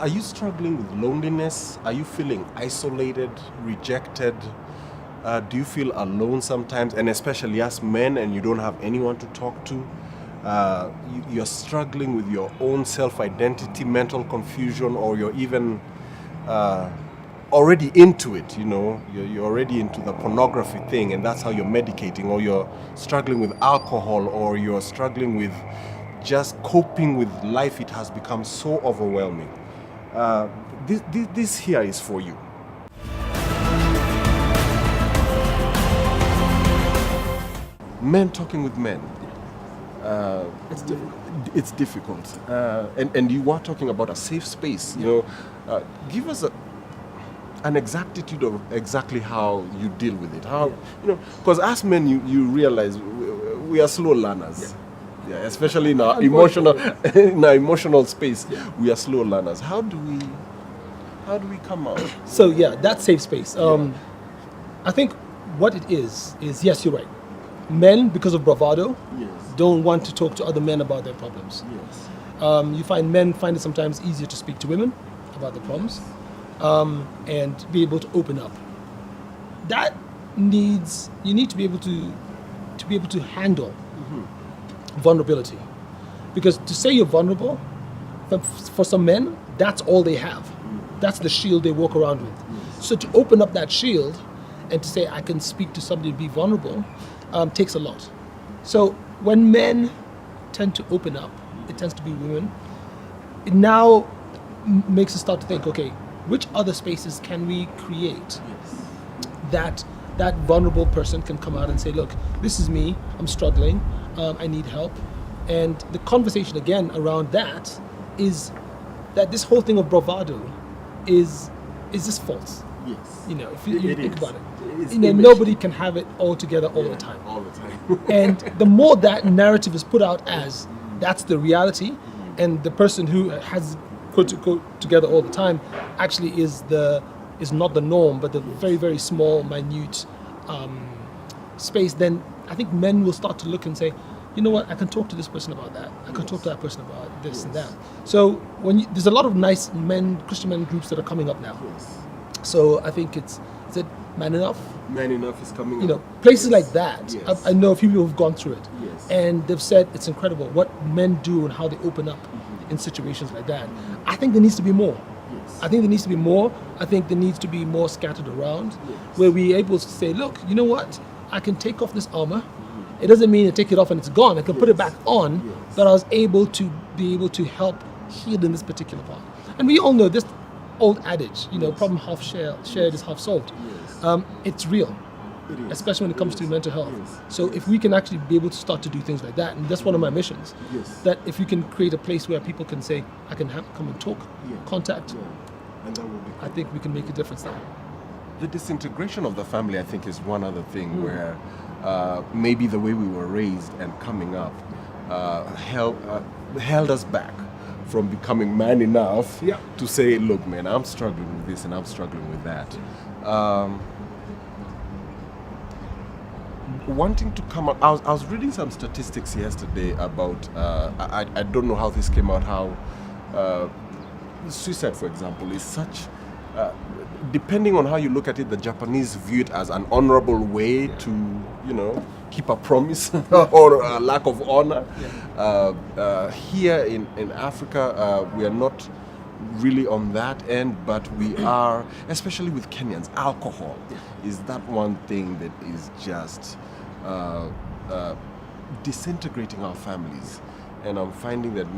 Are you struggling with loneliness? Are you feeling isolated, rejected? Do you feel alone sometimes? And especially as men, and you don't have anyone to talk to? You're struggling with your own self-identity, mental confusion, or you're even already into it, you're already into the pornography thing, and that's how you're medicating, or you're struggling with alcohol, or you're struggling with just coping with life. It has become so overwhelming. This here is for you. Men talking with men. It's difficult. It's difficult. And you are talking about a safe space. Give us an exactitude of exactly how you deal with it. How, because as men, you realize we are slow learners. Yeah, especially in our emotional space, we are slow learners. How do we come out? So that safe space. I think what it is yes, you're right. Men, because of bravado, don't want to talk to other men about their problems. Yes. You find men find it sometimes easier to speak to women about their problems, and be able to open up. That you need to be able to handle vulnerability, because to say you're vulnerable, for some men, that's all they have. That's the shield they walk around with. So to open up that shield and to say I can speak to somebody and be vulnerable takes a lot. So when men tend to open up, it tends to be women. It now makes us start to think, okay, which other spaces can we create that vulnerable person can come out and say, look, this is me, I'm struggling, I need help. And the conversation again around that is that this whole thing of bravado is just false. Yes. If you think about it. It Nobody can have it all together all the time. All the time. And the more that narrative is put out as that's the reality, and the person who has put together all the time actually is not the norm, but the very, very small, minute space, then I think men will start to look and say, you know what, I can talk to this person about that. I can talk to that person about this and that. So there's a lot of nice Christian men groups that are coming up now. Yes. So I think is it Man Enough? Man Enough is coming up. Places like that. Yes. I know a few people who've gone through it. Yes. And they've said it's incredible what men do and how they open up in situations like that. I think there needs to be more. Yes. I think there needs to be more. I think there needs to be more scattered around, where we're able to say, look, you know what? I can take off this armor. It doesn't mean I take it off and it's gone. I can put it back on, but I was able to help heal in this particular part. And we all know this old adage, problem half shared is half solved. Yes. It's real, especially when it comes to mental health. So if we can actually be able to start to do things like that, and that's one of my missions, that if you can create a place where people can say, I can come and talk, contact, and that will be I think we can make a difference there. The disintegration of the family, I think, is one other thing where maybe the way we were raised and coming up held us back from becoming man enough to say, look, man, I'm struggling with this and I'm struggling with that. Wanting to come up, I was reading some statistics yesterday about, I don't know how this came out, how suicide, for example, is such, depending on how you look at it, the Japanese view it as an honorable way to, keep a promise or a lack of honor. Here in Africa, we are not really on that end, but we are, especially with Kenyans, alcohol is that one thing that is just disintegrating our families. And I'm finding that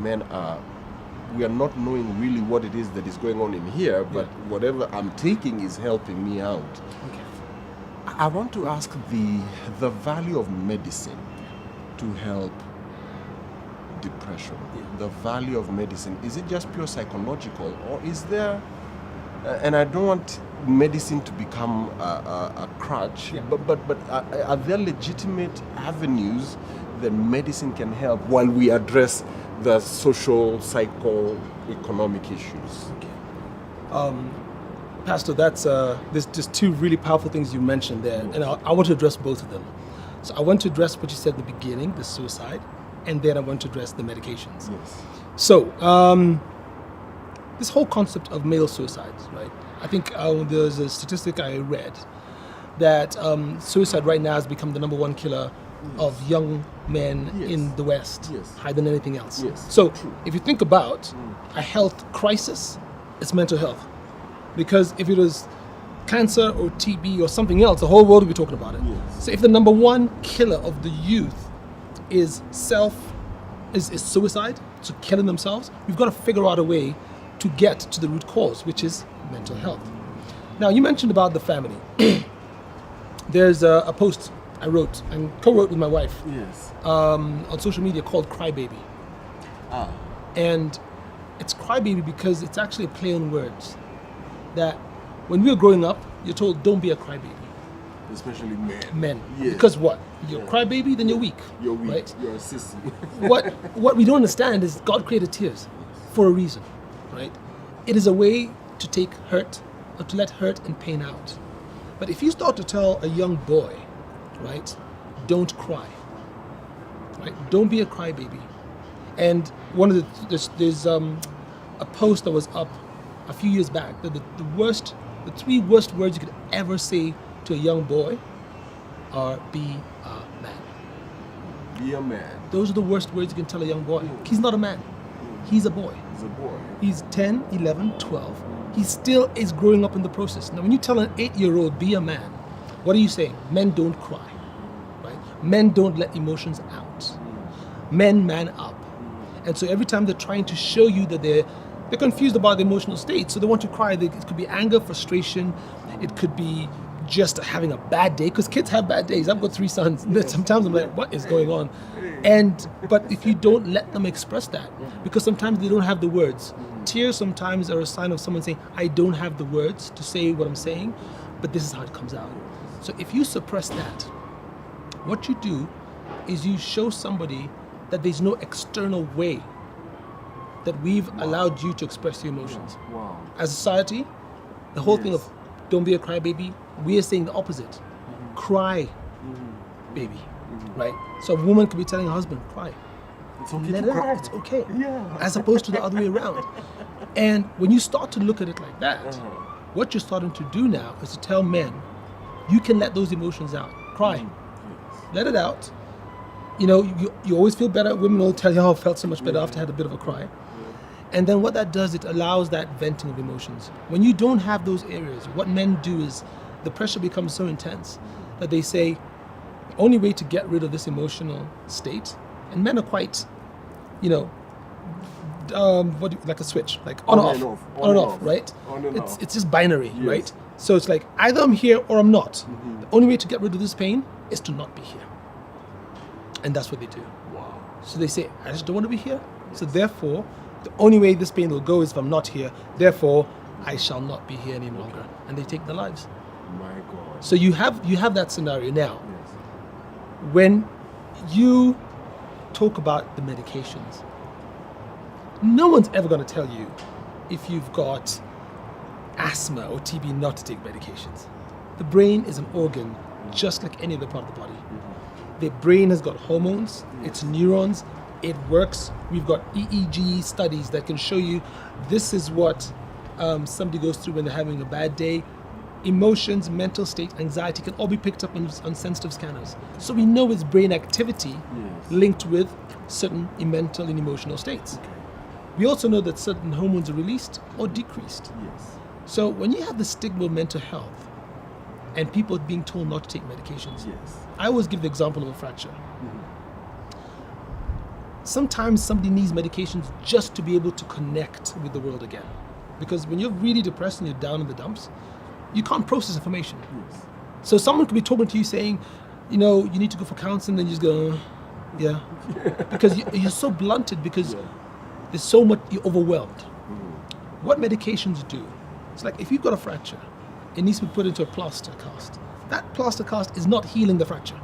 we are not knowing really what it is that is going on in here, but whatever I'm taking is helping me out. Okay. I want to ask the value of medicine to help depression. The value of medicine, is it just pure psychological, or is there, and I don't want medicine to become a crutch, but are there legitimate avenues that medicine can help while we address the social, psycho-economic issues? Okay. Pastor, there's just two really powerful things you mentioned there, and I want to address both of them. So I want to address what you said in the beginning, the suicide, and then I want to address the medications. Yes. So this whole concept of male suicides, right? I think there's a statistic I read that suicide right now has become the number one killer of young men Yes. in the West, Yes. higher than anything else. Yes. So True. if you think about a health crisis, it's mental health. Because if it was cancer or TB or something else, the whole world would be talking about it. Yes. So if the number one killer of the youth is suicide, so killing themselves, we've got to figure out a way to get to the root cause, which is mental health. Now, you mentioned about the family. There's a post I wrote and co-wrote with my wife Yes. on social media called Crybaby. Ah. And it's Crybaby because it's actually a play on words. That when we were growing up, you're told, don't be a crybaby. Especially men. Men. Yes. Because what? You're a Yeah. crybaby, then you're weak. You're weak. Right? You're a sissy. What we don't understand is God created tears for a reason, right? It is a way to take hurt or to let hurt and pain out. But if you start to tell a young boy, right, don't cry, right? Don't be a crybaby. And one of there's a post that was up a few years back that the three worst words you could ever say to a young boy are be a man. Be a man. Those are the worst words you can tell a young boy. He's not a man. He's a boy. He's a boy. He's 10, 11, 12. He still is growing up in the process. Now, when you tell an 8-year-old, be a man, what are you saying? Men don't cry, right? Men don't let emotions out. Men man up. And so every time they're trying to show you that they're confused about the emotional state, so they want to cry. It could be anger, frustration. It could be just having a bad day, because kids have bad days. I've got 3 sons. Sometimes I'm like, what is going on? But if you don't let them express that, because sometimes they don't have the words. Tears sometimes are a sign of someone saying, I don't have the words to say what I'm saying, but this is how it comes out. So if you suppress that, what you do is you show somebody that there's no external way that we've allowed you to express your emotions. Wow. As a society, the whole thing of don't be a crybaby, we are saying the opposite. Cry, baby, right? So a woman could be telling her husband, cry. It's okay Let to it cry. out, it's okay. Yeah. As opposed to the other way around. And when you start to look at it like that, what you're starting to do now is to tell men, you can let those emotions out. Cry. Let it out. You know, you always feel better. Women will tell you how I felt so much better after I had a bit of a cry. And then what that does, it allows that venting of emotions. When you don't have those areas, what men do is the pressure becomes so intense that they say, the only way to get rid of this emotional state, and men are quite, you know, like a switch, like on and off, right? On and off. It's just binary, Yes. right? So it's like either I'm here or I'm not. The only way to get rid of this pain is to not be here. And that's what they do. Wow. So they say, I just don't want to be here. So therefore, the only way this pain will go is if I'm not here. Therefore, I shall not be here any longer. And they take their lives. My God. So you have that scenario now. Yes. When you talk about the medications, no one's ever going to tell you if you've got asthma or TB not to take medications. The brain is an organ just like any other part of the body. The brain has got hormones, it's neurons, it works. We've got EEG studies that can show you this is what somebody goes through when they're having a bad day. Emotions, mental state, anxiety can all be picked up on sensitive scanners. So we know it's brain activity linked with certain mental and emotional states. Okay. We also know that certain hormones are released or decreased. Yes. So when you have the stigma of mental health and people being told not to take medications, Yes. I always give the example of a fracture. Sometimes somebody needs medications just to be able to connect with the world again. Because when you're really depressed and you're down in the dumps, you can't process information. Yes. So someone could be talking to you saying, you know, you need to go for counseling, then you just go, yeah. Because you're so blunted because there's so much, you're overwhelmed. What medications do, it's like if you've got a fracture, it needs to be put into a plaster cast. That plaster cast is not healing the fracture.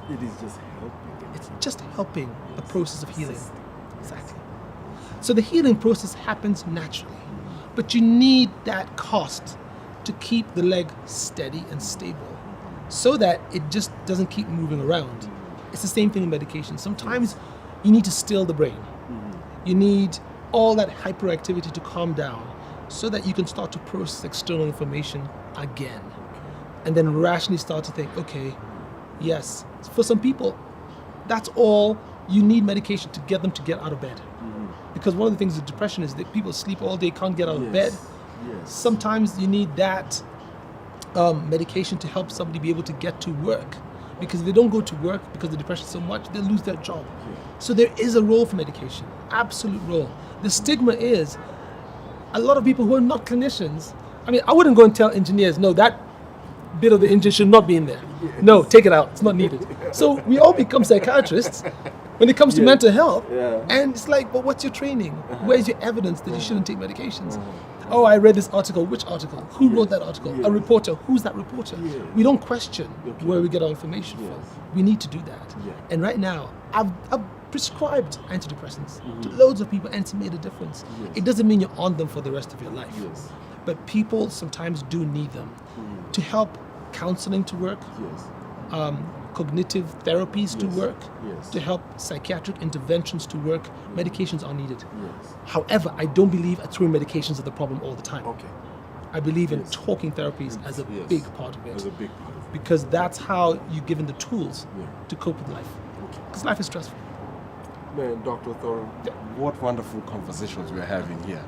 It is just helping. It's just helping the process of healing. Exactly. So the healing process happens naturally, but you need that cast to keep the leg steady and stable so that it just doesn't keep moving around. It's the same thing in medication. Sometimes you need to still the brain. You need all that hyperactivity to calm down so that you can start to process external information again. And then rationally start to think, okay, yes, for some people, that's all you need medication to get them to get out of bed. Because one of the things with depression is that people sleep all day, can't get out of bed. Yes. Sometimes you need that medication to help somebody be able to get to work. Because if they don't go to work because of the depression so much, they lose their job. So there is a role for medication, absolute role. The stigma is a lot of people who are not clinicians. I mean, I wouldn't go and tell engineers, no, that bit of the engine should not be in there. No, take it out, it's not needed. So we all become psychiatrists when it comes to mental health. And it's like, but what's your training? Where's your evidence that you shouldn't take medications? Oh, I read this article. Which article? Who wrote that article? A reporter. Who's that reporter? We don't question where we get our information from. We need to do that. And right now, I've prescribed antidepressants to loads of people, and it's made a difference. It doesn't mean you're on them for the rest of your life. But people sometimes do need them to help counseling to work, cognitive therapies to work, to help psychiatric interventions to work. Medications are needed. However, I don't believe throwing medications are the problem all the time. I believe in talking therapies as a big part of it. As a big part of it. Because that's how you're given the tools to cope with life. Because life is stressful. Man, Dr. Othoro, what wonderful conversations we're having here.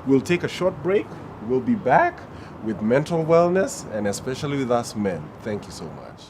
We'll take a short break. We'll be back with mental wellness, and especially with us men. Thank you so much.